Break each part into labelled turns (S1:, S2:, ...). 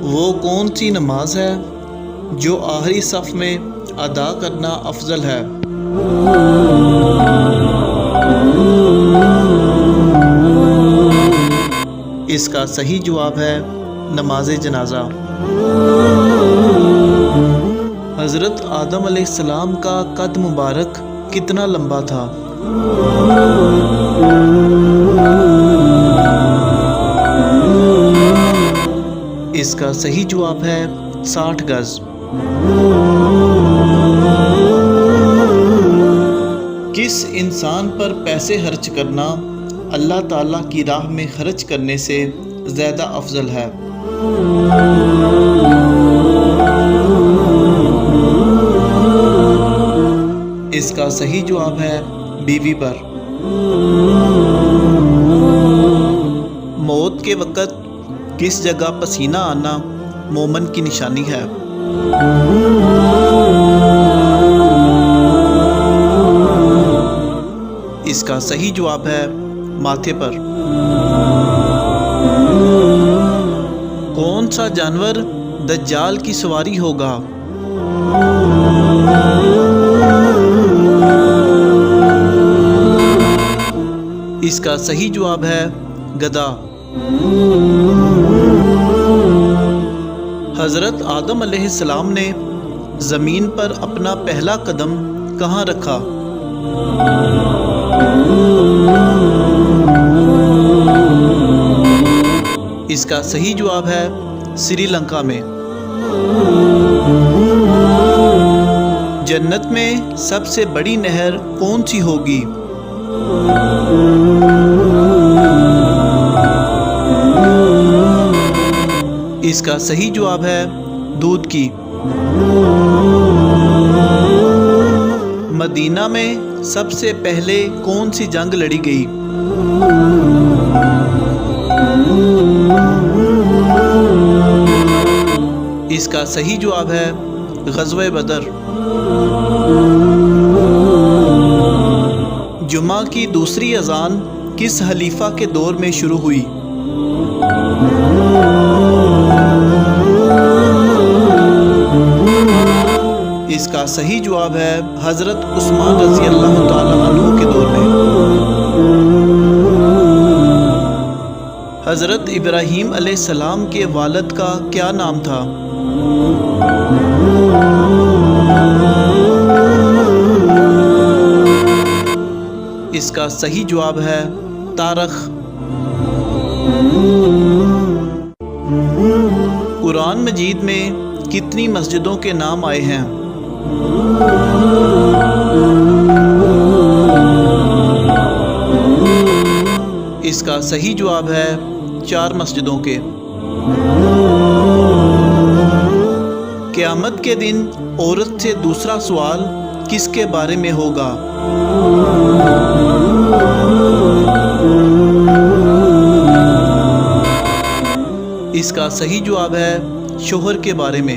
S1: وہ کون سی نماز ہے جو آخری صف میں ادا کرنا افضل ہے؟ اس کا صحیح جواب ہے نماز جنازہ۔ حضرت آدم علیہ السلام کا قد مبارک کتنا لمبا تھا؟ اس کا صحیح جواب ہے 60 گز۔ کس انسان پر پیسے خرچ کرنا اللہ تعالیٰ کی راہ میں خرچ کرنے سے زیادہ افضل ہے؟ اس کا صحیح جواب ہے بیوی پر۔ موت کے وقت کس جگہ پسینہ آنا مومن کی نشانی ہے؟ اس کا صحیح جواب ہے ماتھے پر۔ کون سا جانور دجال کی سواری ہوگا؟ اس کا صحیح جواب ہے گدھا۔ حضرت آدم علیہ السلام نے زمین پر اپنا پہلا قدم کہاں رکھا؟ اس کا صحیح جواب ہے سری لنکا میں۔ جنت میں سب سے بڑی نہر کون سی ہوگی؟ اس کا صحیح جواب ہے دودھ کی۔ مدینہ میں سب سے پہلے کون سی جنگ لڑی گئی؟ اس کا صحیح جواب ہے غزوہ بدر۔ جمعہ کی دوسری اذان کس خلیفہ کے دور میں شروع ہوئی؟ اس کا صحیح جواب ہے حضرت عثمان رضی اللہ تعالیٰ عنہ کے دور میں۔ حضرت ابراہیم علیہ السلام کے والد کا کیا نام تھا؟ اس کا صحیح جواب ہے تارخ۔ قرآن مجید میں کتنی مسجدوں کے نام آئے ہیں؟ اس کا صحیح جواب ہے 4 مسجدوں کے۔ قیامت کے دن عورت سے دوسرا سوال کس کے بارے میں ہوگا؟ اس کا صحیح جواب ہے شوہر کے بارے میں۔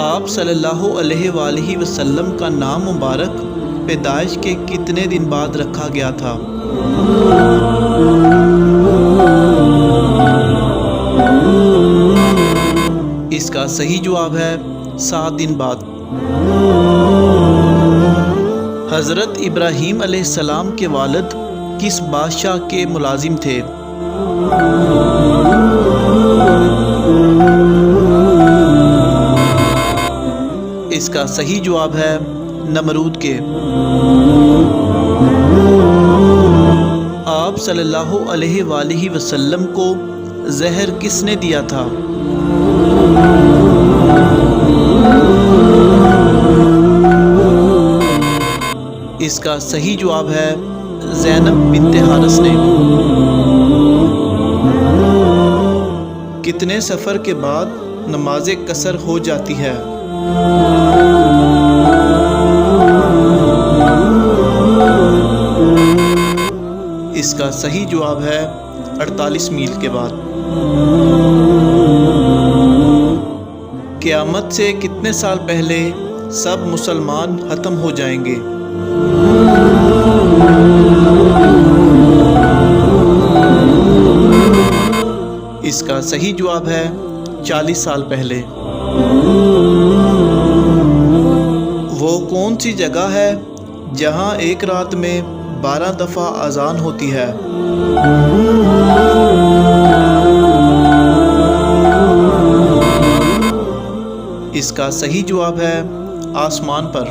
S1: آپ صلی اللہ علیہ وآلہ وسلم کا نام مبارک پیدائش کے کتنے دن بعد رکھا گیا تھا؟ اس کا صحیح جواب ہے 7 دن بعد۔ حضرت ابراہیم علیہ السلام کے والد کس بادشاہ کے ملازم تھے؟ اس کا صحیح جواب ہے نمرود کے۔ آپ صلی اللہ علیہ وآلہ وسلم کو زہر کس نے دیا تھا؟ اس کا صحیح جواب ہے زینب بنت حارث نے۔ کتنے سفر کے بعد نماز قصر ہو جاتی ہے؟ اس کا صحیح جواب ہے 48 میل کے بعد۔ قیامت سے کتنے سال پہلے سب مسلمان ختم ہو جائیں گے؟ صحیح جواب ہے 40 سال پہلے۔ وہ کون سی جگہ ہے جہاں ایک رات میں 12 دفعہ اذان ہوتی ہے؟ اس کا صحیح جواب ہے آسمان پر۔